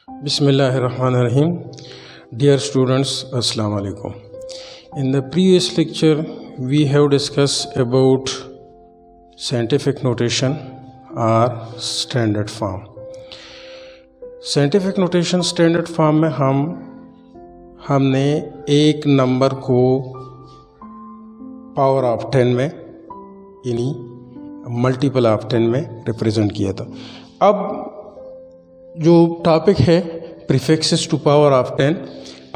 Bismillahirrahmanirrahim. Dear students, Assalamu alaikum. In the previous lecture, we have discussed about scientific notation or standard form. Scientific notation standard form में हमने एक number को power of 10 में यानी multiple of 10 में represent किया था। अब जो टॉपिक है प्रीफिक्सेस टू पावर ऑफ 10,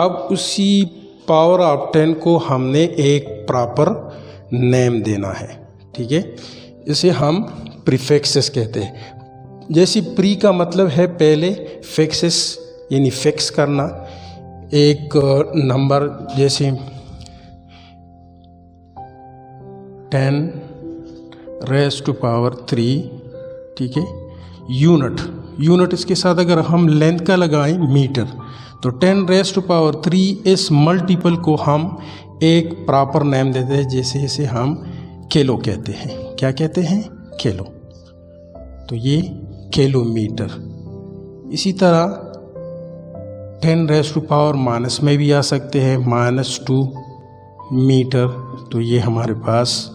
अब उसी पावर ऑफ 10 को हमने एक प्रॉपर नेम देना है। ठीक है, इसे हम प्रीफिक्सेस कहते हैं। जैसे प्री का मतलब है पहले, फिक्सेस यानी फिक्स करना एक नंबर, जैसे 10 रेज़ टू पावर 3। ठीक है, यूनिट इसके साथ अगर हम लेंथ का लगाएं मीटर, तो 10 रेज़ टू पावर 3 इस मल्टीपल को हम एक प्रॉपर नेम देते हैं, जैसे इसे हम किलो कहते हैं। क्या कहते हैं? किलो। तो ये किलोमीटर। इसी तरह 10 रेज़ टू पावर माइनस में भी आ सकते हैं, -2 मीटर, तो ये हमारे पास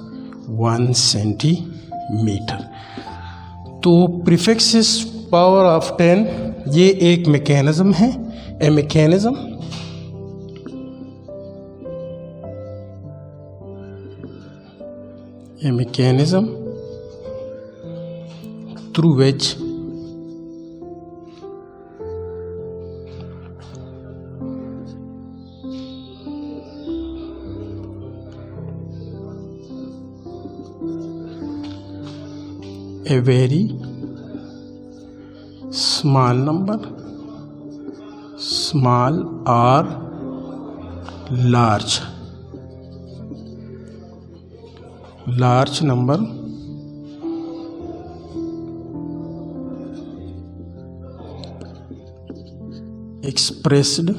1 सेंटीमीटर। तो प्रीफिक्सेस पावर ऑफ 10 ये एक मैकेनिज्म है, a mechanism through which a very small number, small or large number expressed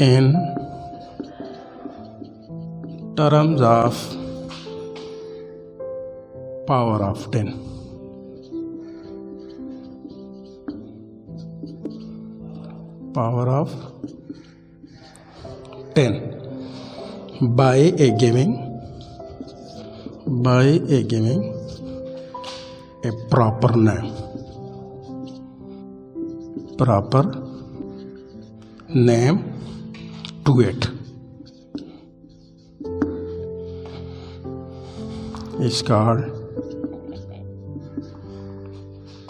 in terms of power of 10. Power of 10 by a giving a proper name to it. Is called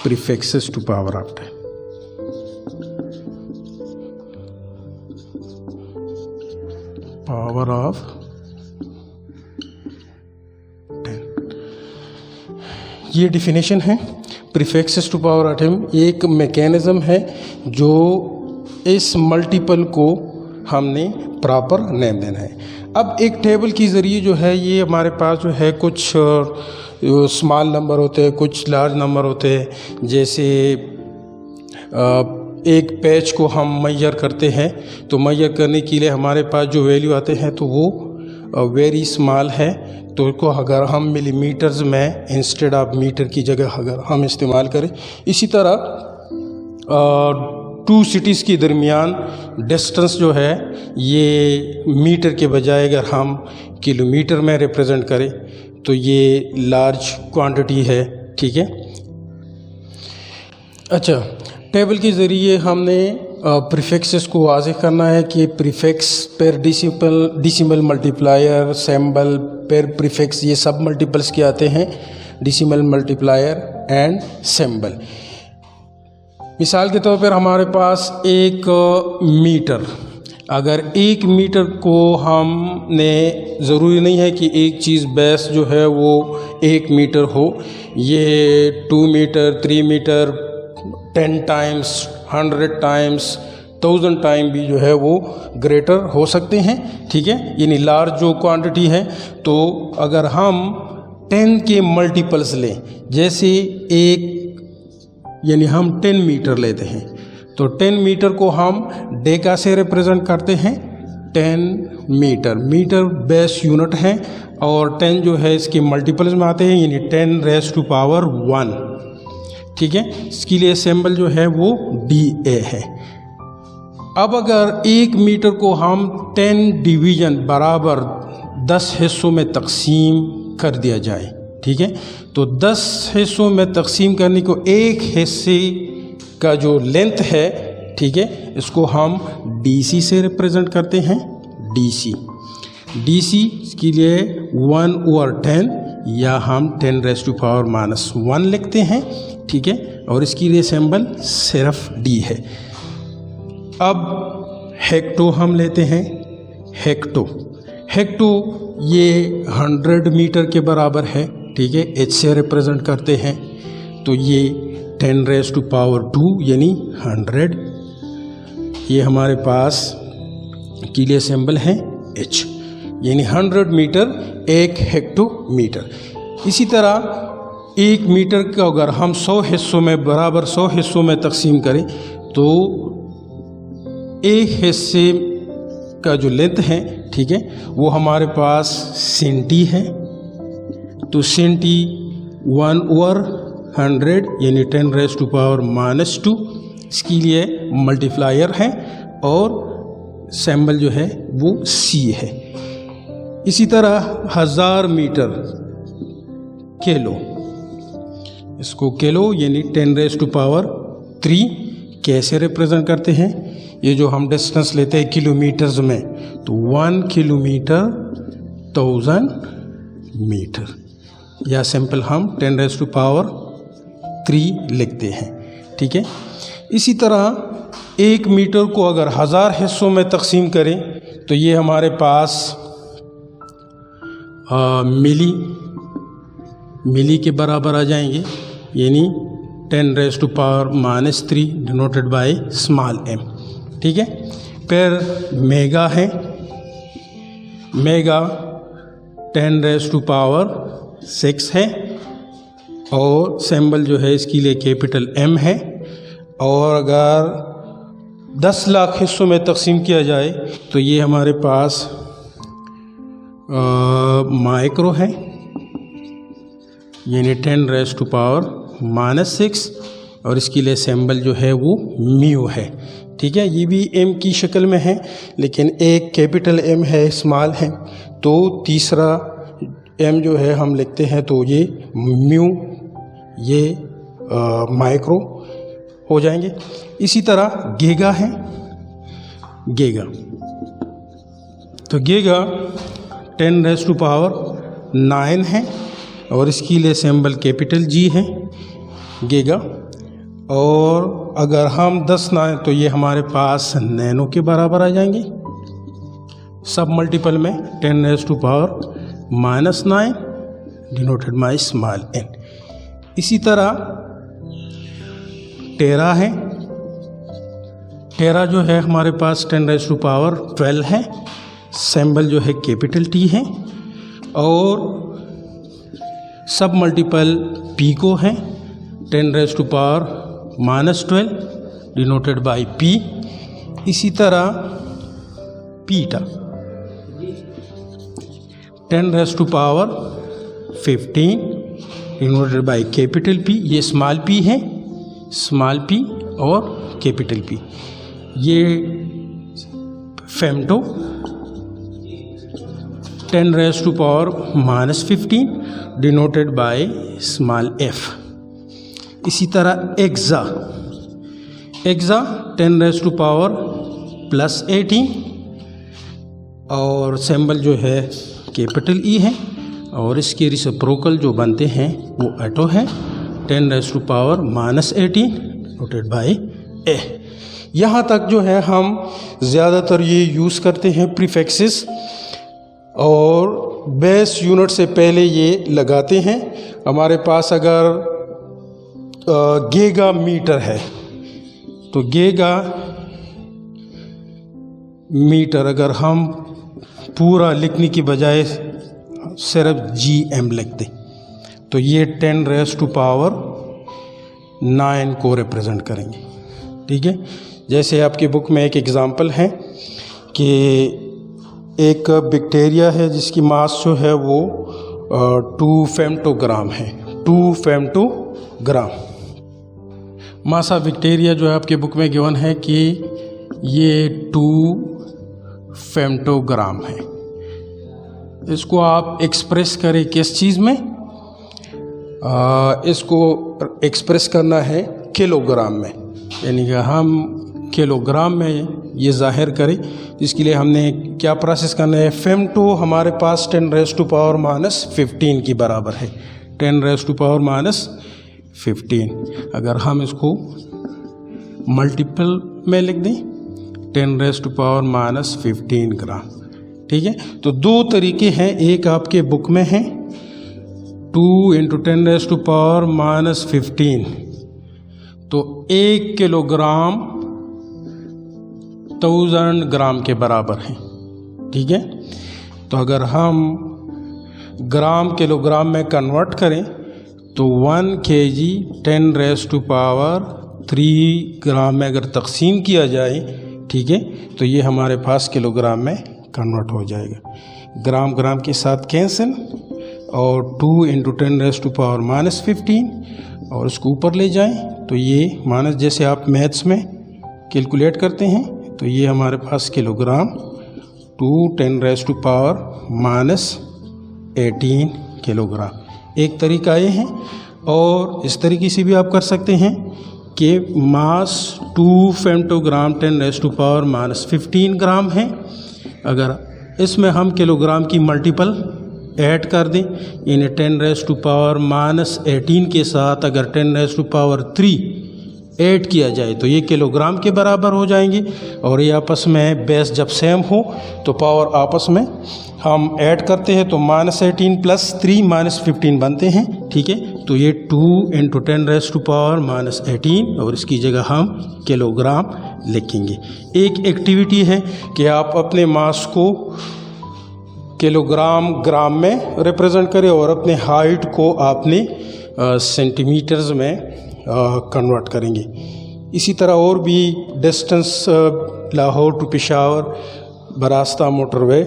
prefixes to power of 10. Power of 10, ये definition है। Prefixes to power of 10 एक mechanism है जो इस multiple को हमने proper name देना है। अब एक टेबल के ज़रिए जो है ये हमारे पास जो है कुछ स्मॉल नंबर होते हैं, कुछ लार्ज नंबर होते हैं। जैसे एक पेज को हम मेजर करते हैं, तो मेजर करने के लिए हमारे पास जो वैल्यू आते हैं तो वो वेरी स्मॉल है, तो इसको अगर हम मिलीमीटर्स में इंस्टेड ऑफ मीटर की जगह अगर हम इस्तेमाल करें। इसी तरह 2 सिटीज़ के दरमियान डिस्टेंस जो है ये मीटर के बजाय अगर हम किलोमीटर में रिप्रेजेंट करें तो ये लार्ज क्वांटिटी है। ठीक है, अच्छा, टेबल के ज़रिए हमने प्रीफिक्सेस को वाज़ेह करना है कि प्रीफिक्स पर डिसिमल मल्टीप्लायर, सिंबल पर प्रीफिक्स, ये सब मल्टीपल्स के आते हैं, डिसिमल मल्टीप्लायर एंड सिंबल। मिसाल के तौर पर हमारे पास एक मीटर, अगर 1 मीटर को हमने, ज़रूरी नहीं है कि एक चीज़ बेस जो है वो 1 मीटर हो, ये 2 metre, 3 metre, 10 times, 100 times, 1000 time भी जो है वो ग्रेटर हो सकते हैं। ठीक है, यानी लार्ज जो क्वांटिटी है, तो अगर हम 10 के मल्टीपल्स लें, जैसे एक यानी हम 10 मीटर लेते हैं, तो 10 मीटर को हम डेका से रिप्रेजेंट करते हैं। 10 मीटर बेस यूनिट है, और 10 जो है इसके मल्टीपल्स में आते हैं, यानी 10 रेज़ टू पावर 1। ठीक है। इसके लिए सिंबल जो है वो DA है। अब अगर 1 मीटर को हम 10 डिवीजन बराबर 10 हिस्सों में तकसीम कर दिया जाए, ठीक है, तो 10 हिस्सों में तकसीम करने को एक हिस्से का जो लेंथ है, ठीक है, इसको हम DC से रिप्रेजेंट करते हैं। DC के लिए 1/10 या हम 10⁻⁻1 लिखते हैं, ठीक है, और इसके लिए सिंबल सिर्फ D है। अब हेक्टो हम लेते हैं। हेक्टो ये 100 मीटर के बराबर है, ठीक है, H से रिप्रेजेंट करते हैं, तो ये 10⁻² यानी 100, ये हमारे पास के लिए सिंबल है H, यानी 100 मीटर 1 हेक्टोमीटर। इसी तरह 1 मीटर का अगर हम 100 हिस्सों में बराबर 100 हिस्सों में तकसीम करें तो एक हिस्से का जो लेंथ है, ठीक है, वो हमारे पास सेंटी है, तो सेंटी 1/100 यानी 10⁻⁻², इसके लिए मल्टीप्लायर है और सिंबल जो है वो C है। इसी तरह 1000 मीटर किलो, इसको किलो यानी 10⁻³ कैसे रिप्रेजेंट करते हैं, ये जो हम डिस्टेंस लेते हैं किलोमीटर्स में, तो 1 किलोमीटर 1000 मीटर, या सिंपल हम 10⁻³ लिखते हैं, ठीक है। इसी तरह 1 मीटर को अगर 1000 हिस्सों में तकसीम करें तो ये हमारे पास मिली के बराबर आ जाएंगे, यानी 10⁻³ डिनोटेड बाय स्मॉल m, ठीक है। फिर मेगा है, मेगा 10⁻6 है और सिंबल जो है इसके लिए कैपिटल M है। और अगर 10 लाख हिस्सों में तकसीम किया जाए तो ये हमारे पास माइक्रो है, यानी 10⁻⁻6 और इसके लिए सिंबल जो है वो म्यू है, ठीक है। ये भी M की शक्ल में है, लेकिन एक कैपिटल M है, स्मॉल है, तो तीसरा M जो है हम लिखते हैं तो ये म्यू, ये माइक्रो हो जाएंगे। इसी तरह गीगा है, गीगा, तो गीगा 10⁻9 है और इसके लिए सिंबल कैपिटल G है, गीगा। और अगर हम 10 ना तो ये हमारे पास नैनो के बराबर आ जाएंगे, सब मल्टीपल में 10⁻⁻9 डिनोटेड बाय स्मॉल n। इसी तरह टेरा है, टेरा जो है हमारे पास 10⁻12 है, सिंबल जो है कैपिटल T है और सब मल्टीपल पीको है 10⁻⁻12 डिनोटेड बाय P। इसी तरह पीटा 10⁻15 डिनोटेड बाय कैपिटल P, ये स्मॉल p है, स्मॉल p और कैपिटल P। ये femto 10⁻15 denoted by small f। इसी तरह एक्सा 10⁻+18 और सिंबल जो है कैपिटल E है और इसके रिसिप्रोकल जो बनते हैं वो एटो है 10⁻18 डिनोटेड बाय a। यहाँ तक जो है हम ज़्यादातर ये यूज़ करते हैं प्रीफिक्सेस और बेस यूनिट से पहले ये लगाते हैं। हमारे पास अगर गीगा मीटर है तो गीगा मीटर अगर हम पूरा लिखने की बजाय सिर्फ GM लिखते तो ये 10⁻9 को रिप्रेजेंट करेंगे, ठीक है। जैसे आपकी बुक में एक एग्ज़ाम्पल है कि एक बैक्टीरिया है जिसकी मास जो है वो 2 फेमटोग्राम है, 2 फेमटोग्राम। मासा विक्टोरिया जो है आपके बुक में गिवन है कि ये 2 फेम्टोग्राम है। इसको आप एक्सप्रेस करें किस चीज़ में? इसको एक्सप्रेस करना है किलोग्राम में, यानी कि हम किलोग्राम में ये जाहिर करें। इसके लिए हमने क्या प्रोसेस करना है? फेम्टो हमारे पास 10⁻⁻15 की बराबर है, 10⁻⁻15। अगर हम इसको मल्टीपल में लिख दें 10⁻⁻15 ग्राम, ठीक है। तो 2 तरीके हैं, एक आपके बुक में है 2 × 10⁻⁻15, तो 1 किलोग्राम 1000 ग्राम के बराबर है, ठीक है। तो अगर हम ग्राम किलोग्राम में कन्वर्ट करें तो 1 kg 10⁻³ ग्राम में अगर तकसीम किया जाए, ठीक है, तो ये हमारे पास किलोग्राम में कन्वर्ट हो जाएगा। ग्राम ग्राम के साथ कैंसिल और 2 × 10⁻⁻15 और उसको ऊपर ले जाएं तो ये माइनस, जैसे आप मैथ्स में कैलकुलेट करते हैं, तो ये हमारे पास किलोग्राम 2 10⁻⁻18 किलोग्राम। एक तरीका ये है, और इस तरीके से भी आप कर सकते हैं कि मास 2 फेम्टोग्राम 10⁻⁻15 ग्राम है। अगर इसमें हम किलोग्राम की मल्टीपल ऐड कर दें, यानी 10⁻⁻18 के साथ अगर 10⁻³ ऐड किया जाए तो ये किलोग्राम के बराबर हो जाएंगे। और ये आपस में बेस जब सेम हो तो पावर आपस में हम ऐड करते हैं तो -18 + 3 -15 बनते हैं, ठीक है। तो ये 2 × 10⁻⁻18 और इसकी जगह हम किलोग्राम लिखेंगे। एक एक्टिविटी है कि आप अपने मास को किलोग्राम ग्राम में रिप्रेजेंट करें और अपने हाइट को आपने सेंटीमीटर्स में कन्वर्ट करेंगे। इसी तरह और भी डिस्टेंस लाहौर टू पेशावर बरास्ता मोटरवे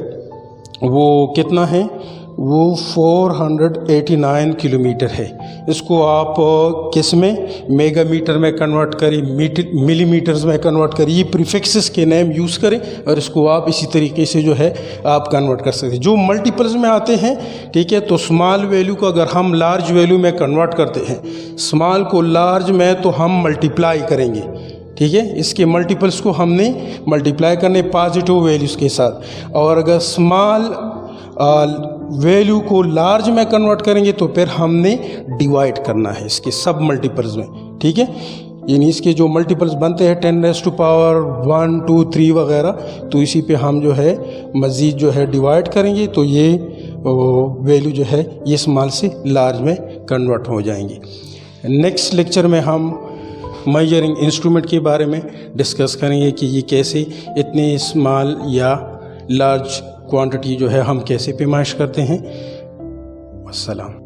वो कितना है? वो 489 किलोमीटर है। इसको आप किस में? मेगामीटर में कन्वर्ट करें, मिलीमीटर्स में कन्वर्ट करें, ये प्रीफिक्सेस के नेम यूज़ करें और इसको आप इसी तरीके से जो है आप कन्वर्ट कर सकते हैं। जो मल्टीपल्स में आते हैं, ठीक है, तो स्मॉल वैल्यू को अगर हम लार्ज वैल्यू में कन्वर्ट करते हैं, स्मॉल को लार्ज में तो हम मल्टीप्लाई करेंगे, ठीक है। इसके मल्टीपल्स को हमने मल्टीप्लाई करने पॉजिटिव वैल्यूज़ के साथ, और अगर स्मॉल वैल्यू को लार्ज में कन्वर्ट करेंगे तो फिर हमने डिवाइड करना है इसके सब मल्टीपल्स में, ठीक है। यानी इसके जो मल्टीपल्स बनते हैं 10⁻1 2 3 वगैरह, तो इसी पे हम जो है मज़ीद जो है डिवाइड करेंगे तो ये वैल्यू जो है ये स्मॉल से लार्ज में कन्वर्ट हो जाएंगे। नेक्स्ट लेक्चर में हम मेजरिंग इंस्ट्रूमेंट के बारे में डिस्कस करेंगे कि ये कैसे इतने स्मॉल या लार्ज क्वांटिटी जो है हम कैसे पैमाइश करते हैं। अस्सलाम।